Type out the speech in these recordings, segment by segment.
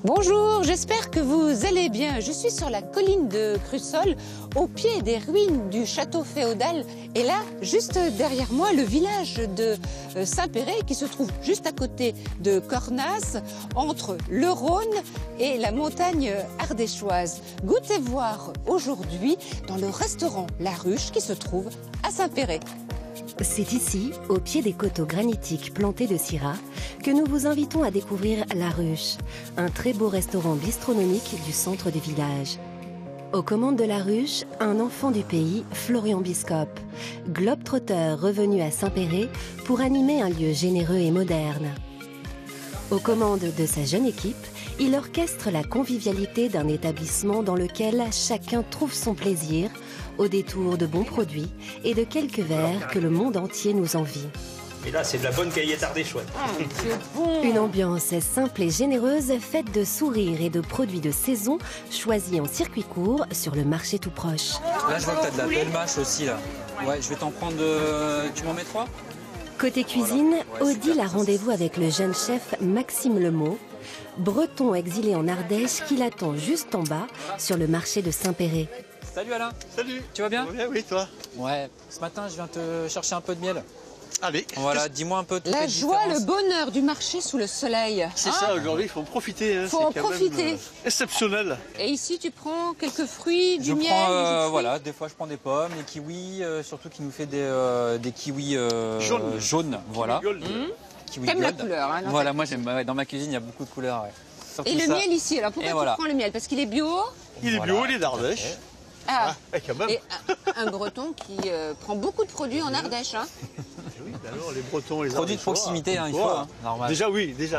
Bonjour, j'espère que vous allez bien. Je suis sur la colline de Crussol, au pied des ruines du château féodal. Et là, juste derrière moi, le village de Saint-Péray, qui se trouve juste à côté de Cornas, entre le Rhône et la montagne ardéchoise. Goûtez voir aujourd'hui dans le restaurant La Ruche, qui se trouve à Saint-Péray. C'est ici, au pied des coteaux granitiques plantés de syrah, que nous vous invitons à découvrir La Ruche, un très beau restaurant bistronomique du centre du village. Aux commandes de La Ruche, un enfant du pays, Florian Biscope, globe-trotteur revenu à Saint-Péray pour animer un lieu généreux et moderne. Aux commandes de sa jeune équipe, il orchestre la convivialité d'un établissement dans lequel chacun trouve son plaisir, au détour de bons produits et de quelques verres que le monde entier nous envie. Et là, c'est de la bonne caillette ardéchoise. C'est bon. Une ambiance simple et généreuse, faite de sourires et de produits de saison, choisis en circuit court sur le marché tout proche. Là, je vois que tu as de la belle mâche aussi, là. Ouais, je vais t'en prendre... Tu m'en mets 3 ? Côté cuisine, Odile a rendez-vous avec le jeune chef Maxime Lemot, breton exilé en Ardèche qui l'attend juste en bas sur le marché de Saint-Péray. Salut Alain. Salut. Tu vas bien ? Oui, toi. Ouais. Ce matin, je viens te chercher un peu de miel. Allez. Voilà, dis-moi un peu toutes La les joie, différences. le bonheur du marché sous le soleil. C'est ça, aujourd'hui, il faut en profiter. Hein. Faut en C'est quand profiter. même, exceptionnel. Et ici, tu prends quelques fruits, du Je miel, prends, du jus de fruits. voilà, des fois je prends des pommes, des kiwis, surtout qui nous fait des kiwis jaunes, voilà. Gold. Kiwi T'aimes la gold. couleur, hein, dans Voilà, ta moi j'aime. Ouais, dans ma cuisine, il y a beaucoup de couleurs. Ouais. Surtout Et le ça. miel ici, alors pourquoi Et tu voilà. prends le miel? Parce qu'il est bio. Il est bio, il est d'Ardèche. Ah, Quand même. et un breton qui prend beaucoup de produits en Ardèche. Hein. Oui, alors les Bretons, les Produits de Ardéchois, proximité, hein, il faut. voilà. Hein, normal. Déjà,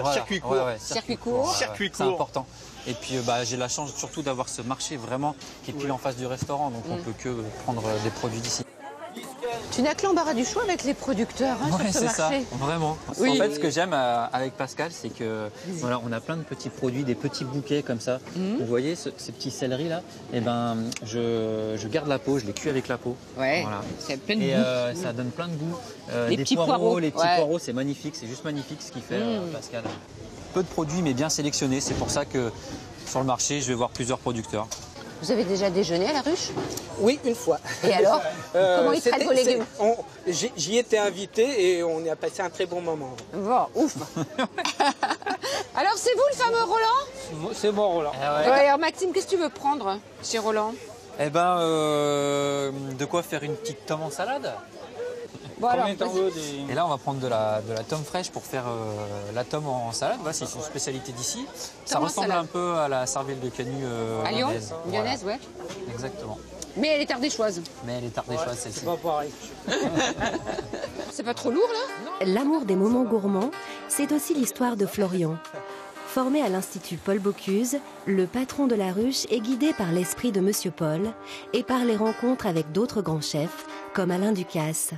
Voilà. circuit court. Ouais, Circuit court. Circuit C'est court. important. Et puis j'ai la chance surtout d'avoir ce marché vraiment qui est pile en face du restaurant, donc on peut que prendre des produits d'ici. Tu n'as que l'embarras du choix avec les producteurs hein, Ouais, sur ce c'est ça, marché. vraiment. Oui. En fait, ce que j'aime avec Pascal, c'est que voilà, on a plein de petits produits, des petits bouquets comme ça. Vous voyez ces petits céleris là, et ben je garde la peau, je les cuis avec la peau. Ouais, Voilà. c'est plein de Et goût. ça donne plein de goût. Les des petits poireaux, les petits ouais. poireaux, c'est magnifique, c'est juste magnifique ce qu'il fait Pascal. Peu de produits mais bien sélectionnés, c'est pour ça que sur le marché, je vais voir plusieurs producteurs. Vous avez déjà déjeuné à la ruche? Oui, une fois. Et alors Comment ils traitent vos légumes? J'y étais invité et on y a passé un très bon moment. Bon, ouf. Alors c'est vous le fameux Roland? C'est bon, Roland. Ouais, alors Maxime, qu'est-ce que tu veux prendre chez Roland? Eh ben, de quoi faire une petite tome en salade. Bon, alors, Combien t'en vas-y. veux des... Et là, on va prendre de la tome fraîche pour faire la tome en salade. Voilà, c'est une spécialité d'ici. Ça Tome en ressemble salade. un peu à la cervelle de Canu À Lyon? lyonnaise. Lyonnaise, Voilà, ouais. exactement. Mais elle est ardéchoise. Mais elle est ardéchoise, celle-ci. C'est pas pareil. C'est pas trop lourd là? L'amour des moments gourmands, c'est aussi l'histoire de Florian. Formé à l'Institut Paul Bocuse, le patron de La Ruche est guidé par l'esprit de Monsieur Paul et par les rencontres avec d'autres grands chefs, comme Alain Ducasse.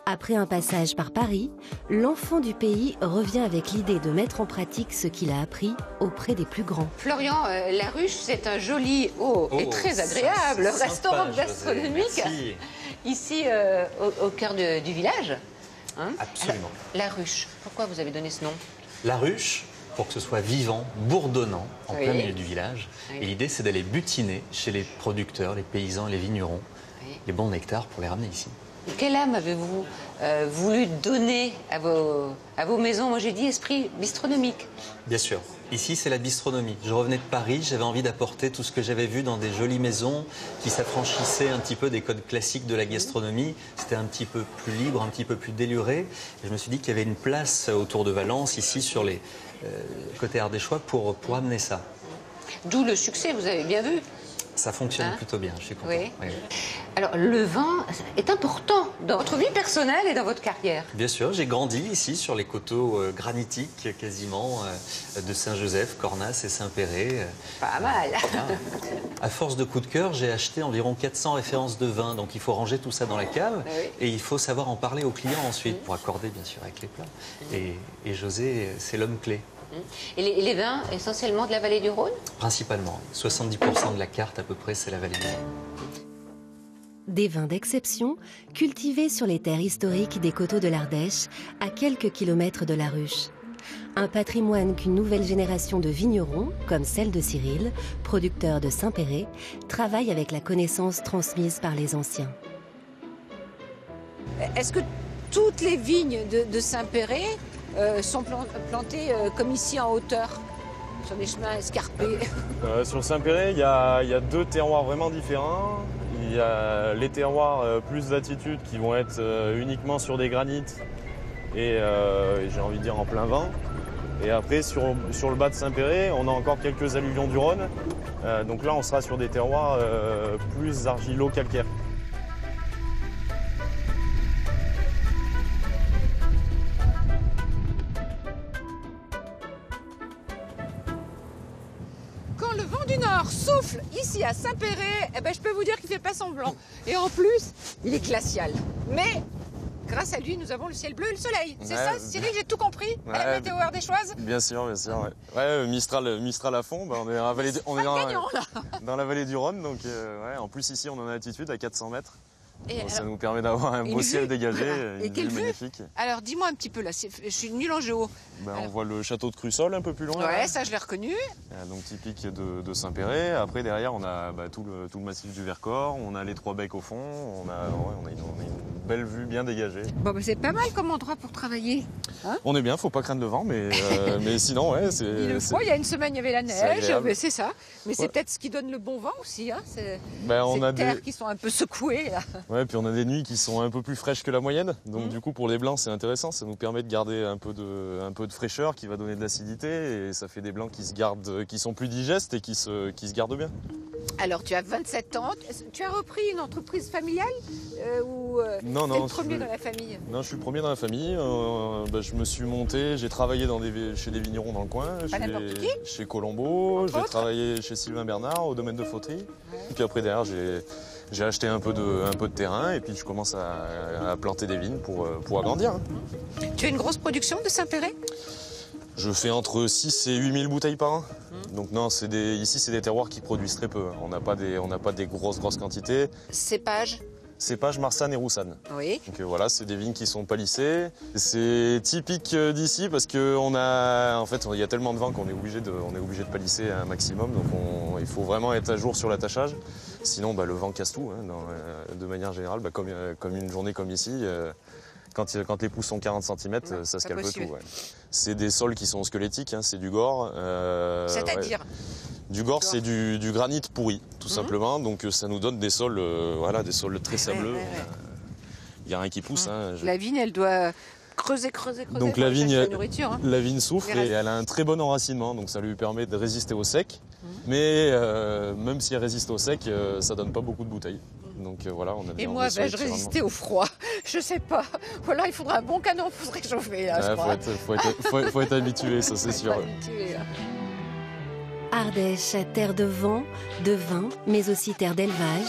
Après un passage par Paris, l'enfant du pays revient avec l'idée de mettre en pratique ce qu'il a appris auprès des plus grands. Florian, La Ruche, c'est un joli et très agréable sympa, restaurant José, gastronomique merci. ici au cœur du village. Hein? Absolument. La Ruche, pourquoi vous avez donné ce nom? La ruche, pour que ce soit vivant, bourdonnant, en Oui. plein milieu du village. Oui. Et l'idée, c'est d'aller butiner chez les producteurs, les paysans, les vignerons, Oui. les bons nectars pour les ramener ici. Quelle âme avez-vous voulu donner à vos maisons? Moi j'ai dit esprit bistronomique. Bien sûr. Ici, c'est la bistronomie. Je revenais de Paris, j'avais envie d'apporter tout ce que j'avais vu dans des jolies maisons qui s'affranchissaient un petit peu des codes classiques de la gastronomie. C'était un petit peu plus libre, un petit peu plus déluré. Et je me suis dit qu'il y avait une place autour de Valence, ici, sur les côtés ardéchois, pour amener ça. D'où le succès, vous avez bien vu. Ça fonctionne plutôt bien, je suis content. Oui. Oui. Alors, le vin est important dans votre vie personnelle et dans votre carrière. Bien sûr, j'ai grandi ici sur les coteaux granitiques quasiment de Saint-Joseph, Cornas et Saint-Péret. Pas mal. Voilà. À force de coups de cœur, j'ai acheté environ 400 références de vin. Donc il faut ranger tout ça dans la cave et il faut savoir en parler aux clients ensuite pour accorder bien sûr avec les plats. Et José, c'est l'homme clé. Et les vins essentiellement de la vallée du Rhône? Principalement. 70% de la carte à peu près, c'est la vallée du Rhône. Des vins d'exception, cultivés sur les terres historiques des coteaux de l'Ardèche, à quelques kilomètres de la ruche. Un patrimoine qu'une nouvelle génération de vignerons, comme celle de Cyril, producteur de Saint-Péret, travaille avec la connaissance transmise par les anciens. Est-ce que toutes les vignes de Saint-Péret sont plantées comme ici en hauteur, sur des chemins escarpés? Sur Saint-Péret, il y a deux terroirs vraiment différents. Il y a les terroirs plus d'altitude qui vont être uniquement sur des granites et j'ai envie de dire en plein vent. Et après, sur le bas de Saint-Péret, on a encore quelques alluvions du Rhône. Donc là, on sera sur des terroirs plus argilo-calcaires. Quand le vent du Nord souffle ici à Saint-Péret, eh ben, je peux vous dire qu'il ne fait pas semblant. Et en plus, il est glacial. Mais grâce à lui, nous avons le ciel bleu et le soleil. C'est ça, Cyril, j'ai tout compris. Ouais, Météo ardéchoise. Bien sûr, bien sûr. Ouais, Mistral à fond. On est dans la vallée du Rhône. Donc, en plus, ici, on est en altitude à 400 mètres. Et Donc, alors, ça nous permet d'avoir un beau ciel dégagé, Et une quelle vue vue magnifique. Alors dis-moi un petit peu là, je suis nulle en géo. On voit le château de Crussol un peu plus loin. Ouais, ça je l'ai reconnu. Donc typique de Saint-Péret. Après derrière on a tout le massif du Vercors, on a les Trois Becs au fond, on a une belle vue bien dégagée. Bon, c'est pas mal comme endroit pour travailler. Hein, on est bien, faut pas craindre le vent, mais sinon c'est. Il le faut, il y a une semaine il y avait la neige, mais c'est ça. Mais c'est Ouais. peut-être ce qui donne le bon vent aussi. Hein. C'est On ces a terres qui sont un peu secouées. Là. Ouais, puis on a des nuits qui sont un peu plus fraîches que la moyenne. Donc du coup pour les blancs c'est intéressant, ça nous permet de garder un peu de fraîcheur qui va donner de l'acidité et ça fait des blancs qui sont plus digestes et qui se gardent bien. Alors tu as 27 ans, tu as repris une entreprise familiale ou Non, t'es le premier dans la famille? Non, je suis le premier dans la famille. Je me suis monté, j'ai travaillé chez des vignerons dans le coin, chez Colombo, j'ai travaillé chez Sylvain Bernard au domaine de Fautry. Ouais. Et puis après derrière j'ai acheté un peu de terrain et puis je commence à planter des vignes pour agrandir. Hein. Tu as une grosse production de Saint-Péret? Je fais entre 6 et 8 000 bouteilles par an. Donc non, ici c'est des terroirs qui produisent très peu. On n'a pas des grosses quantités. Cépage? Cépage, Marsanne et Roussanne. Oui. Donc voilà, c'est des vignes qui sont palissées. C'est typique d'ici parce qu'il y a tellement de vent qu'on est obligé de palisser un maximum. Donc il faut vraiment être à jour sur l'attachage. Sinon, le vent casse tout. Hein, de manière générale, comme une journée comme ici. Quand les pousses sont 40 cm, ça se calme tout. Ouais. C'est des sols qui sont squelettiques, hein, c'est du gore. C'est-à-dire Du gore, c'est du granit pourri, tout simplement. Donc ça nous donne des sols, des sols très sableux. Il n'y a rien qui pousse. Hein, La vigne, elle doit creuser. Donc la vigne souffle et et elle a un très bon enracinement, donc ça lui permet de résister au sec. Mais même si elle résiste au sec, ça donne pas beaucoup de bouteilles. Donc voilà, on a et moi, je résistais au froid. Je sais pas. Ou alors il faudra un bon canon pour se réchauffer. Là, je crois. Faut être habitué, ça c'est sûr. Ardèche, terre de vent, de vin, mais aussi terre d'élevage.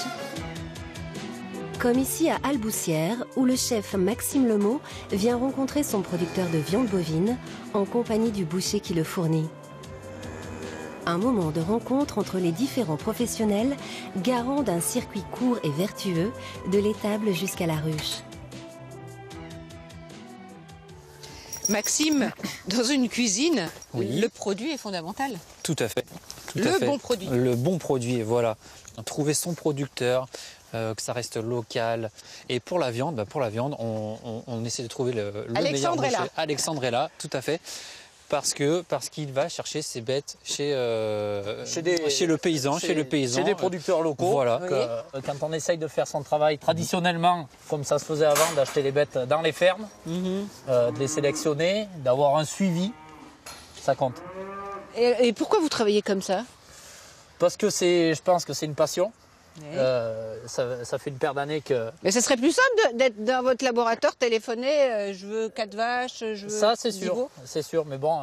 Comme ici à Alboussière, où le chef Maxime Lemot vient rencontrer son producteur de viande bovine en compagnie du boucher qui le fournit. Un moment de rencontre entre les différents professionnels, garant d'un circuit court et vertueux, de l'étable jusqu'à la ruche. Maxime, dans une cuisine, oui. Le produit est fondamental. Tout à fait. Bon produit. Le bon produit, voilà. Trouver son producteur, que ça reste local. Et pour la viande, on essaie de trouver le meilleur boucher. Alexandre est là, tout à fait. Parce qu'il va chercher ses bêtes chez le paysan. Chez des producteurs locaux. Voilà. Oui. Quand on essaye de faire son travail traditionnellement, comme ça se faisait avant, d'acheter les bêtes dans les fermes, de les sélectionner, d'avoir un suivi, ça compte. Et pourquoi vous travaillez comme ça? Parce que je pense que c'est une passion. Oui. Ça fait une paire d'années que... Mais ce serait plus simple d'être dans votre laboratoire, téléphoner, je veux 4 vaches, je veux... Ça, c'est sûr, c'est sûr. Mais bon,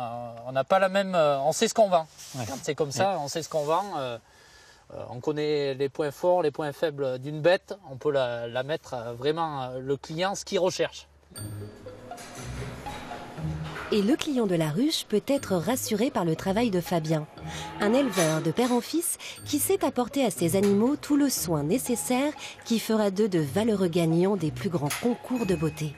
on n'a pas la même... on sait ce qu'on vend. Ouais. Quand c'est comme ça, on sait ce qu'on vend. On connaît les points forts, les points faibles d'une bête. On peut la mettre vraiment le client, ce qu'il recherche. Et le client de la ruche peut être rassuré par le travail de Fabien, un éleveur de père en fils qui sait apporter à ses animaux tout le soin nécessaire qui fera d'eux de valeureux gagnants des plus grands concours de beauté.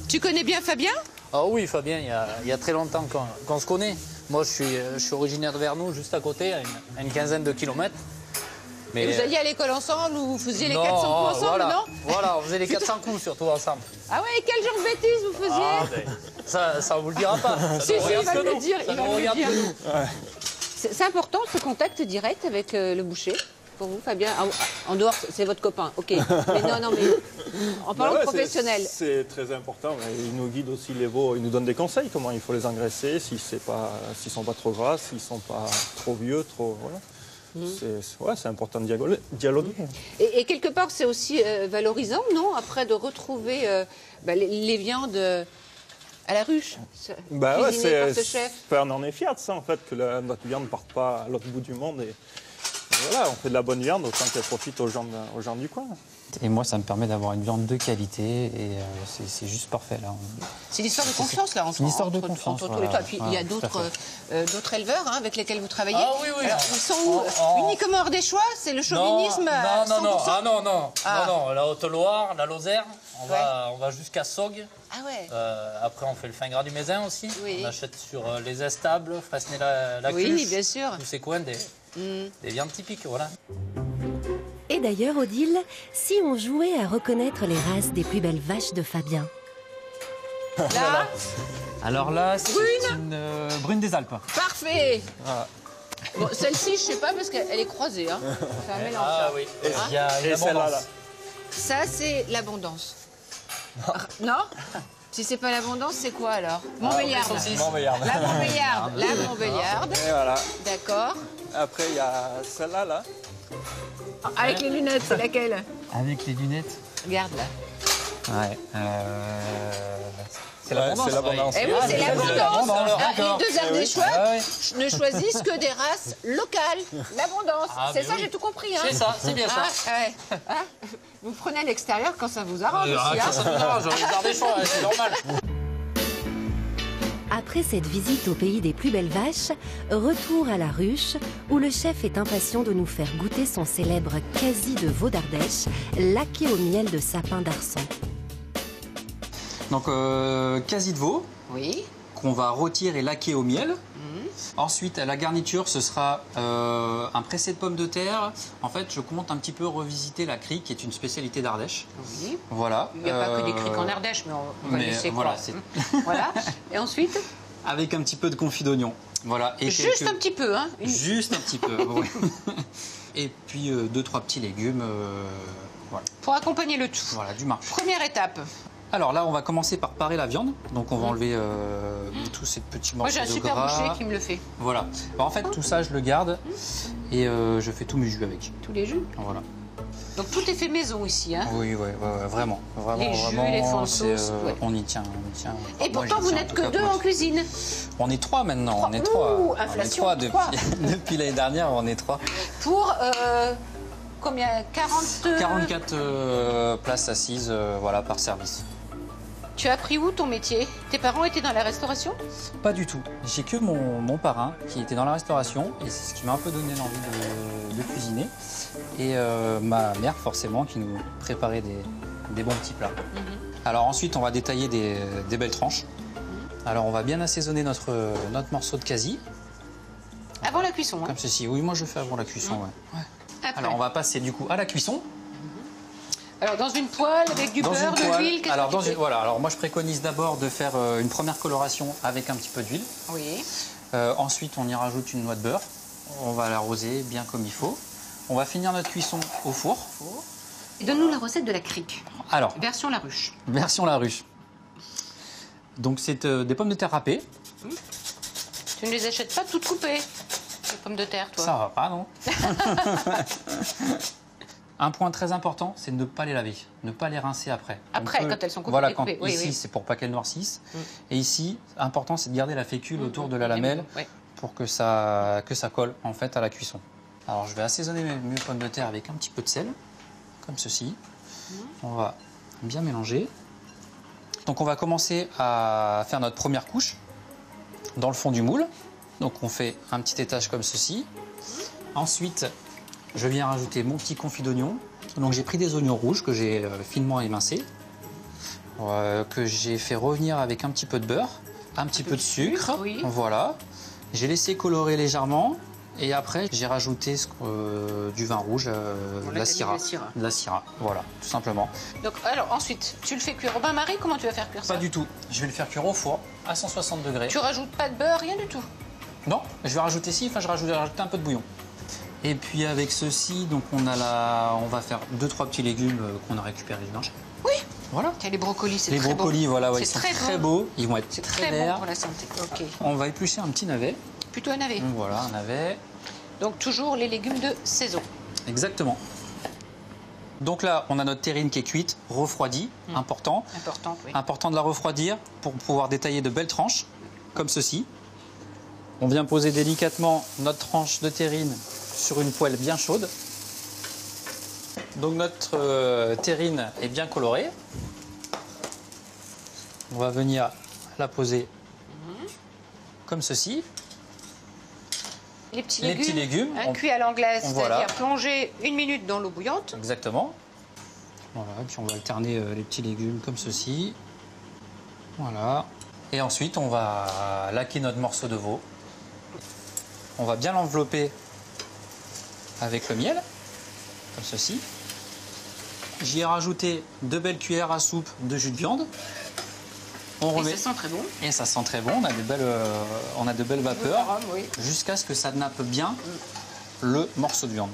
Tu connais bien Fabien? Ah oui, Fabien, il y a très longtemps qu'on se connaît. Moi, je suis originaire de Vernoux, juste à côté, à une quinzaine de kilomètres. Mais vous alliez à l'école ensemble ou vous faisiez les 400 coups ensemble, voilà, non? Voilà, on faisait les 400 coups surtout ensemble. Ah ouais, quel genre de bêtises vous faisiez? Ça on vous le dira pas. Si, il va me le dire, il va me le dire. Ouais. C'est important ce contact direct avec le boucher pour vous, Fabien? En dehors, c'est votre copain, ok. Mais non, mais en parlant de professionnel. C'est très important. Il nous guide aussi les veaux, il nous donne des conseils, comment il faut les engraisser, s'ils sont pas trop gras, s'ils sont pas trop vieux, trop... Voilà. C'est important de dialoguer. Et quelque part, c'est aussi valorisant, non? Après, de retrouver les viandes à la ruche, cuisinées par ce chef. On en est fiers de ça, en fait, que notre viande ne parte pas à l'autre bout du monde. Et voilà, on fait de la bonne viande, autant qu'elle profite aux gens du coin. Et moi, ça me permet d'avoir une viande de qualité et c'est juste parfait là. C'est l'histoire de confiance là, entre tous les trois. Et puis il y a d'autres éleveurs avec lesquels vous travaillez. Ah oui. Alors, ils sont où? Uniquement ardéchois? C'est le chauvinisme? Non, la Haute-Loire, la Lozère, on va jusqu'à Saugues. Ah ouais. Après, on fait le fin gras du Mézin aussi. Oui. On achète sur les Estables, Fresnay-la-Cuche. Oui, bien sûr. Tous ces coins des viandes typiques, voilà. Et d'ailleurs, Odile, si on jouait à reconnaître les races des plus belles vaches de Fabien? Là, Alors là, c'est une brune des Alpes. parfait. Bon, celle-ci, je sais pas parce qu'elle est croisée. Hein. C'est un mélange. Ah oui. Il y a une Et celle-là, abondance. là. Ça, c'est l'abondance. Non? Si c'est pas l'abondance, c'est quoi alors? Montbéliarde. Montbéliarde. La Montbéliarde. La Montbéliarde. Et voilà. D'accord. Après, il y a celle-là, là. Avec les lunettes, c'est laquelle? Avec les lunettes. Regarde là. Ouais. C'est Ouais, l'abondance. c'est l'abondance. Eh oui, c'est l'abondance. d'accord. Les deux ardéchois Ah ouais. ne choisissent que des races locales. L'abondance. Ah, C'est mais ça, oui. j'ai tout compris. Hein. C'est ça, c'est bien ça. Ouais. Vous prenez à l'extérieur quand ça vous arrange aussi. Hein. Ça nous arrange, les ardéchois, c'est normal. Après cette visite au pays des plus belles vaches, retour à la ruche, où le chef est impatient de nous faire goûter son célèbre quasi de veau d'Ardèche, laqué au miel de sapin d'Arçon. Donc, quasi de veau, Oui. qu'on va rôtir et laquer au miel. Ensuite, à la garniture, ce sera un pressé de pommes de terre. En fait, je compte un petit peu revisiter la crique, qui est une spécialité d'Ardèche. Oui. Voilà. Il n'y a pas que des criques en Ardèche, mais on va laisser voilà, quoi. Voilà. Et ensuite, avec un petit peu de confit d'oignon. Voilà. Et juste un petit peu. Hein. Juste un petit peu. Oui. Et puis 2-3 petits légumes. Voilà. Pour accompagner le tout. Voilà, du marché. Première étape. Alors là, on va commencer par parer la viande. Donc on va enlever tous ces petits morceaux Moi, j'ai un de super gras. boucher qui me le fait. Voilà. Bah, en fait, tout ça, je le garde et je fais tous mes jus avec. Tous les jus. Voilà. Donc tout est fait maison ici. Hein. Oui, vraiment. Les jus, vraiment, les fonds de c'est, sauce, ouais. on y tient. Et Moi, pourtant, j'y vous tiens, n'êtes en que tout cas, deux pour en cuisine. On est 3 maintenant. On est 3. Ouh, On est inflation, 3 trois. depuis l'année dernière. On est 3. Pour combien? 44 places assises, voilà, par service. Tu as appris où ton métier? Tes parents étaient dans la restauration? Pas du tout. J'ai que mon parrain qui était dans la restauration et c'est ce qui m'a un peu donné l'envie de cuisiner. Et ma mère, forcément, qui nous préparait des bons petits plats. Alors ensuite, on va détailler des belles tranches. Alors on va bien assaisonner notre morceau de quasi. Avant la cuisson. Hein. Comme ceci. Oui, moi je fais avant la cuisson. Ouais. Après. Alors on va passer du coup à la cuisson. Alors dans une poêle avec du Dans beurre, une de poêle. l'huile. Alors voilà. Alors moi je préconise d'abord de faire une première coloration avec un petit peu d'huile. Oui. Ensuite on y rajoute une noix de beurre. On va l'arroser bien comme il faut. On va finir notre cuisson au four. Et donne-nous la recette de la crique. Alors Version la ruche. version la ruche. Donc c'est des pommes de terre râpées. Tu ne les achètes pas toutes coupées, les pommes de terre, toi? Ça va pas, non? Un point très important, c'est de ne pas les laver, ne pas les rincer après. Après, quand elles sont coupées. Voilà, oui, ici, oui. c'est pour pas qu'elles noircissent. Et ici, important, c'est de garder la fécule autour de la lamelle pour que ça colle en fait à la cuisson. Alors, je vais assaisonner mes pommes de terre avec un petit peu de sel, comme ceci. On va bien mélanger. Donc, on va commencer à faire notre première couche dans le fond du moule. Donc, on fait un petit étage comme ceci. Ensuite, je viens rajouter mon petit confit d'oignon. Donc j'ai pris des oignons rouges que j'ai finement émincés, que j'ai fait revenir avec un petit peu de beurre, un petit peu de sucre. Oui. Voilà. J'ai laissé colorer légèrement et après j'ai rajouté du vin rouge, de la syrah. De la syrah, voilà, tout simplement. Donc alors ensuite, tu le fais cuire au bain-marie. Comment tu vas faire cuire ça? Pas du tout. Je vais le faire cuire au four à 160 degrés. Tu rajoutes pas de beurre, rien du tout? Non, je vais rajouter je vais rajouter un peu de bouillon. Et puis avec ceci, donc on va faire 2-3 petits légumes qu'on a récupérés du marché. Oui. Voilà. Les brocolis, c'est très beau. Les brocolis, voilà, ouais, ils sont très très beaux. Ils vont être très verts. bon pour la santé. Ok. On va éplucher un petit navet. Plutôt un navet. Voilà, un navet. Donc toujours les légumes de saison. Exactement. Donc là, on a notre terrine qui est cuite, refroidie, important. Important, oui. Important de la refroidir pour pouvoir détailler de belles tranches, comme ceci. On vient poser délicatement notre tranche de terrine sur une poêle bien chaude. Donc notre terrine est bien colorée. On va venir la poser comme ceci. Les petits légumes cuits à l'anglaise, c'est-à-dire plongés 1 minute dans l'eau bouillante. Exactement. Voilà, puis on va alterner les petits légumes comme ceci. Voilà. Et ensuite, on va laquer notre morceau de veau. On va bien l'envelopper avec le miel, comme ceci. J'y ai rajouté 2 belles cuillères à soupe de jus de viande. On remet. Et ça sent très bon. Et ça sent très bon. On a de belles vapeurs, jusqu'à ce que ça nappe bien le morceau de viande.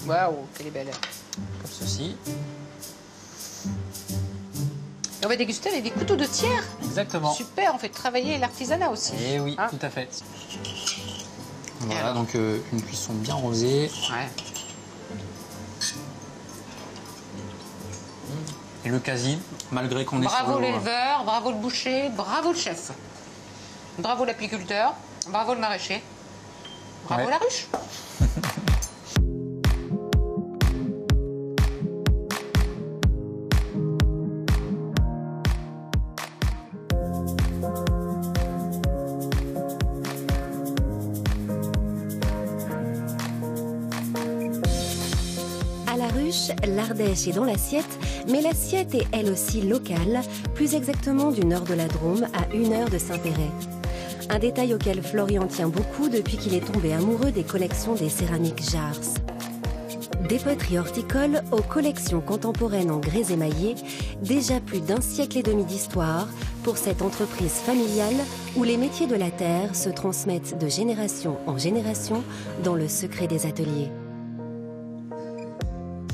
Waouh, qu'elle est belle. Comme ceci. Et on va déguster avec des couteaux de tiers. Exactement. Super, on fait travailler l'artisanat aussi. Et oui, tout à fait. Voilà, donc une cuisson bien rosée. Ouais. Et le quasi, malgré qu'on est sur Bravo l'éleveur, bravo le boucher, bravo le chef. Bravo l'apiculteur, bravo le maraîcher. Bravo la ruche. L'Ardèche est dans l'assiette, mais l'assiette est elle aussi locale, plus exactement du nord de la Drôme, à 1 heure de Saint-Péray. Un détail auquel Florian tient beaucoup depuis qu'il est tombé amoureux des collections des céramiques Jars. Des poteries horticoles aux collections contemporaines en grès émaillé, déjà plus d'1 siècle et demi d'histoire pour cette entreprise familiale où les métiers de la terre se transmettent de génération en génération dans le secret des ateliers.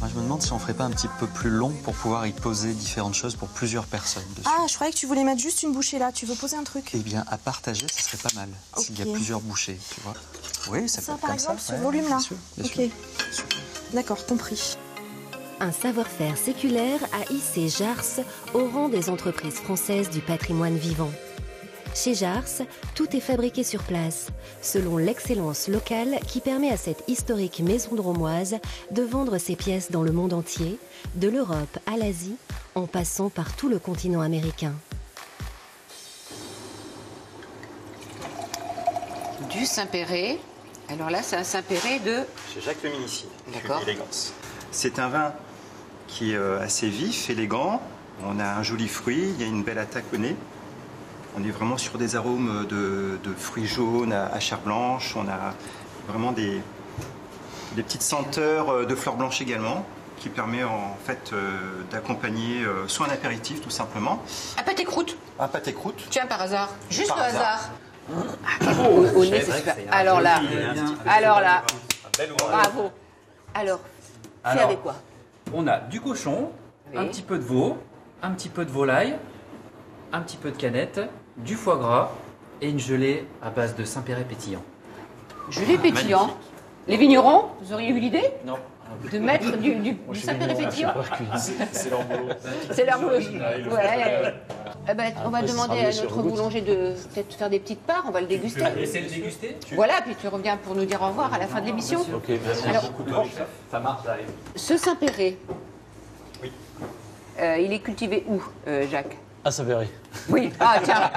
Je me demande si on ferait pas un petit peu plus long pour pouvoir y poser différentes choses pour plusieurs personnes dessus. Ah, je croyais que tu voulais mettre juste une bouchée là. Tu veux poser un truc? Eh bien, à partager, ce serait pas mal. S'il y a plusieurs bouchées, tu vois. Oui, ça peut être par comme exemple, ça. ce volume-là. Bien sûr. D'accord, compris. Un savoir-faire séculaire a hissé Jars au rang des entreprises françaises du patrimoine vivant. Chez Jars, tout est fabriqué sur place, selon l'excellence locale qui permet à cette historique maison drômoise de vendre ses pièces dans le monde entier, de l'Europe à l'Asie, en passant par tout le continent américain. Du Saint-Péray. Alors là, c'est un Saint-Péray de... Chez Jacques Le Minici, D'accord. Élégance. C'est un vin qui est assez vif, élégant. On a un joli fruit, il y a une belle attaque au nez. On est vraiment sur des arômes de fruits jaunes à chair blanche. On a vraiment des petites senteurs de fleurs blanches également, qui permet en fait d'accompagner soit un apéritif tout simplement. Un pâté croûte. Un pâté croûte. Tiens, par hasard. Juste Par le hasard. Au nez, c'est super. Alors là, bravo. Alors, c'est avec quoi? On a du cochon, un petit peu de veau, un petit peu de volaille, un petit peu de canette, du foie gras et une gelée à base de Saint-Péret pétillant. Gelée pétillant. Les vignerons, vous auriez eu l'idée? Non. De mettre du Saint-Péret pétillant? C'est leur boulot. C'est leur boulot. Ouais. Eh ben, on va demander à notre boulanger de peut-être faire des petites parts, on va le déguster. Laissez le déguster. Voilà, puis tu reviens pour nous dire au revoir à la fin de l'émission. Ok, merci. Alors, Ça marche, j'arrive. ce Saint-Péret, Oui. Il est cultivé où, Jacques? À Saint-Péret. Oui, ah tiens.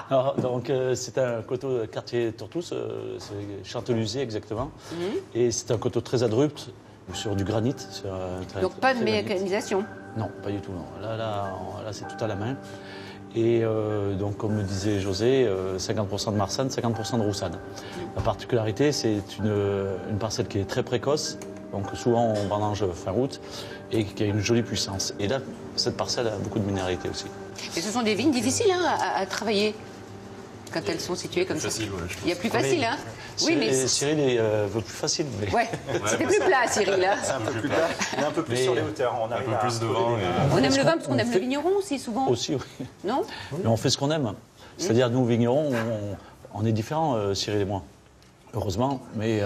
Alors, donc, c'est un coteau quartier Tortous, c'est Chantelusier exactement. Et c'est un coteau très abrupt, sur du granit. Donc pas de mécanisation? Non, pas du tout. Non. Là, c'est tout à la main. Et donc, comme me disait José, 50% de Marsanne, 50% de Roussanne. La particularité, c'est une parcelle qui est très précoce. Donc souvent, on vendange fin août et qui a une jolie puissance. Et là, cette parcelle a beaucoup de minéralité aussi. Et ce sont des vignes difficiles hein, à travailler quand elles sont situées comme ça. Facile, ouais, je pense. Il y a plus facile, hein? Oui, mais Cyril veut plus facile. Mais... ouais, c'était plus plat, Cyril. Hein. C'est un peu plus plat. Il est un peu plus sur les hauteurs. On Un peu plus de vin. On aime le vin parce qu'on aime le vigneron aussi, souvent. Aussi, oui. Non? Mais on fait ce qu'on aime. C'est-à-dire, nous, vignerons, on est différents, Cyril et moi. Heureusement, mais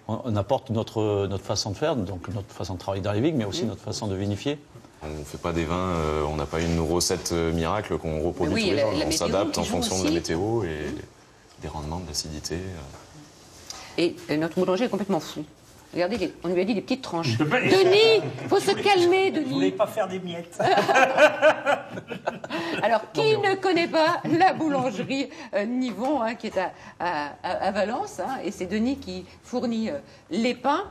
on apporte notre façon de faire, donc notre façon de travailler dans les vignes, mais aussi notre façon de vinifier. On ne fait pas des vins, on n'a pas une recette miracle qu'on reproduit tous les jours. On s'adapte en fonction de la météo et des rendements, de l'acidité. Et notre boulanger est complètement fou. Regardez, on lui a dit des petites tranches. Denis, il faut se calmer, Denis. Vous voulez pas faire des miettes? Alors, qui ne connaît pas la boulangerie Nivon, hein, qui est à Valence, hein, et c'est Denis qui fournit les pains.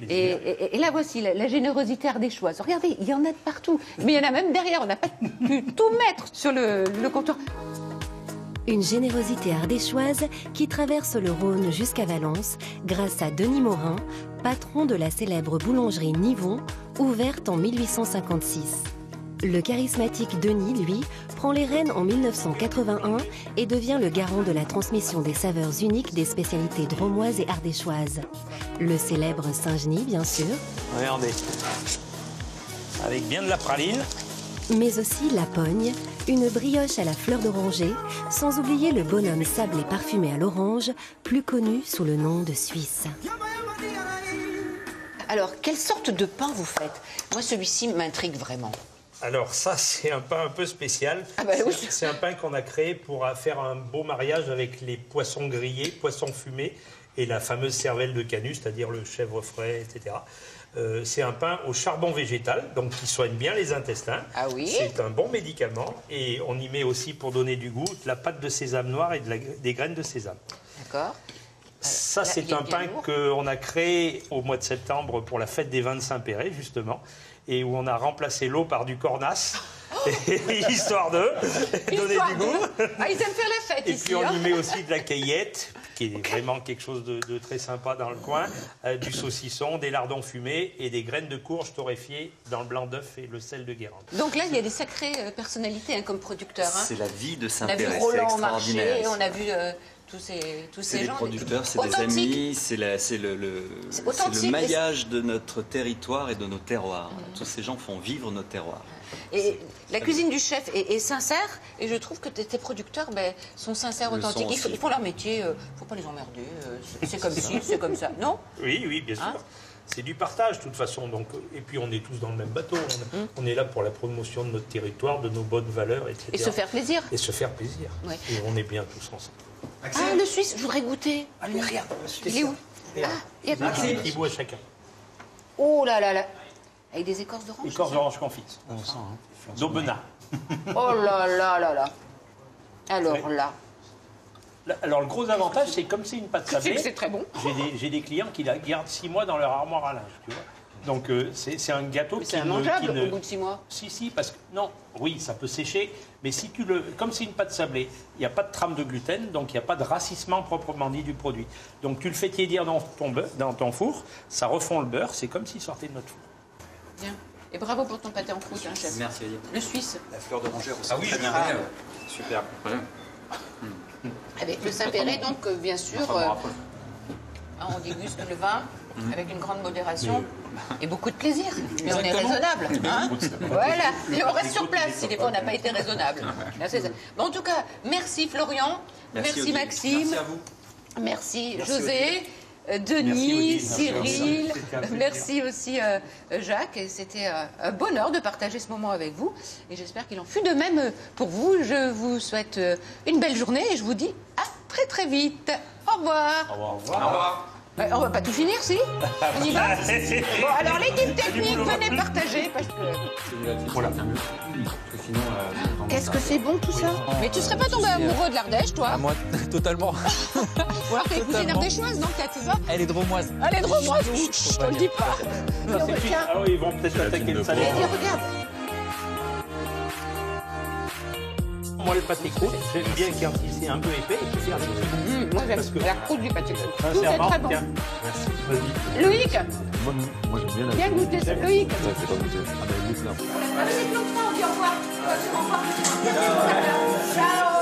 Et là, voici la générosité ardéchoise. Regardez, il y en a de partout. Mais il y en a même derrière, on n'a pas pu tout mettre sur le comptoir. Une générosité ardéchoise qui traverse le Rhône jusqu'à Valence grâce à Denis Morin, patron de la célèbre boulangerie Nivon, ouverte en 1856. Le charismatique Denis, lui, prend les rênes en 1981 et devient le garant de la transmission des saveurs uniques des spécialités drômoises et ardéchoises. Le célèbre Saint-Genis, bien sûr. Regardez. Avec bien de la praline. Mais aussi la pogne, une brioche à la fleur d'oranger, sans oublier le bonhomme sablé parfumé à l'orange, plus connu sous le nom de Suisse. Alors, quelle sorte de pain vous faites? Moi, celui-ci m'intrigue vraiment. Alors ça, c'est un pain un peu spécial. Ah bah oui. C'est un pain qu'on a créé pour faire un beau mariage avec les poissons grillés, poissons fumés et la fameuse cervelle de canut, c'est-à-dire le chèvre frais, etc. C'est un pain au charbon végétal, donc qui soigne bien les intestins. Ah oui. C'est un bon médicament et on y met aussi, pour donner du goût, de la pâte de sésame noire et des graines de sésame. D'accord. Ça, c'est un pain qu'on a créé au mois de septembre pour la fête des vins de Saint-Péret, justement, et où on a remplacé l'eau par du cornasse, histoire de donner du goût. Ah, ils aiment faire la fête et ici. Et puis on hein. y met aussi de la caillette, qui est vraiment quelque chose de très sympa dans le coin, du saucisson, des lardons fumés et des graines de courge torréfiées dans le blanc d'œuf et le sel de Guérande. Donc là, il y a des sacrées personnalités hein, comme producteurs. Hein. C'est la vie de On a Saint-Péret, vu c'est Roland extraordinaire. Marché, on a vu tous ces C'est des gens. producteurs, c'est des amis, c'est le maillage de notre territoire et de nos terroirs. Tous ces gens font vivre nos terroirs. Et la cuisine du chef est sincère, et je trouve que tes producteurs sont sincères, authentiques. Ils font leur métier, il ne faut pas les emmerder, c'est comme ci, c'est comme ça, non? Oui, bien sûr. Hein? C'est du partage, de toute façon. Donc, et puis, on est tous dans le même bateau. On est là pour la promotion de notre territoire, de nos bonnes valeurs, etc. Et se faire plaisir. Et se faire plaisir. Ouais. Et on est bien tous ensemble. Axel. Ah, le Suisse, je voudrais goûter. Allez, regarde. Il est où? Ah, il y a pas des petits bouts à chacun. Oh là là là. Avec des écorces d'orange. Écorces d'orange confite. D'aubenas. Oh là là là là. Alors là. Alors le gros avantage, c'est comme c'est une pâte sablée. C'est très bon. J'ai des clients qui la gardent 6 mois dans leur armoire à linge, tu vois. Donc c'est un gâteau qui mangeable au bout de 6 mois. Si, parce que non, oui, ça peut sécher, mais si comme c'est une pâte sablée, il n'y a pas de trame de gluten, donc il n'y a pas de rassissement proprement dit du produit. Donc tu le fais tiédir dans ton four, ça refond le beurre, c'est comme s'il sortait de notre four. Bien. Et bravo pour ton pâté en croûte, hein, chef. Merci. Le Suisse. La fleur d'oranger aussi. Ah oui, très bien. Super. Avec le Saint-Péret, donc bien sûr, on déguste le vin. avec une grande modération et beaucoup de plaisir. Mais on est raisonnable. Hein, voilà. Et on reste sur place si des fois on n'a pas été raisonnable. Là, bon, en tout cas, merci Florian, merci Maxime, merci à vous. Merci José. Denis, Cyril, merci aussi Jacques. Et c'était un bonheur de partager ce moment avec vous. Et j'espère qu'il en fut de même pour vous. Je vous souhaite une belle journée et je vous dis à très très vite. Au revoir. Au revoir. Au revoir. On va pas tout finir, si? On y va? Bon, alors l'équipe technique, venez partager. Parce que... Voilà. Qu'est-ce que c'est bon tout ça? Mais tu serais pas tombé amoureux de l'Ardèche, toi? Ah, moi, totalement. Ou alors t'as épousé une Ardéchoise, non? C'est ça? Elle est dromoise. Elle est dromoise. Je te le dis pas. Tiens. Ah oui, ils vont peut-être attaquer le salaire. Regarde. Moi, le pâté croûte, j'aime bien quand c'est un peu épais et qu'il fait un petit peu. Moi, j'aime la croûte du pâté croûte. Tout est Sincèrement, très bon. tiens. Merci. Vas-y. Loïc, Moi j'aime bien la viens goûter ça. Loïc. Ça fait pas goûter. Ah ben goûte là. Avec l'autre, on dit au revoir. Ciao.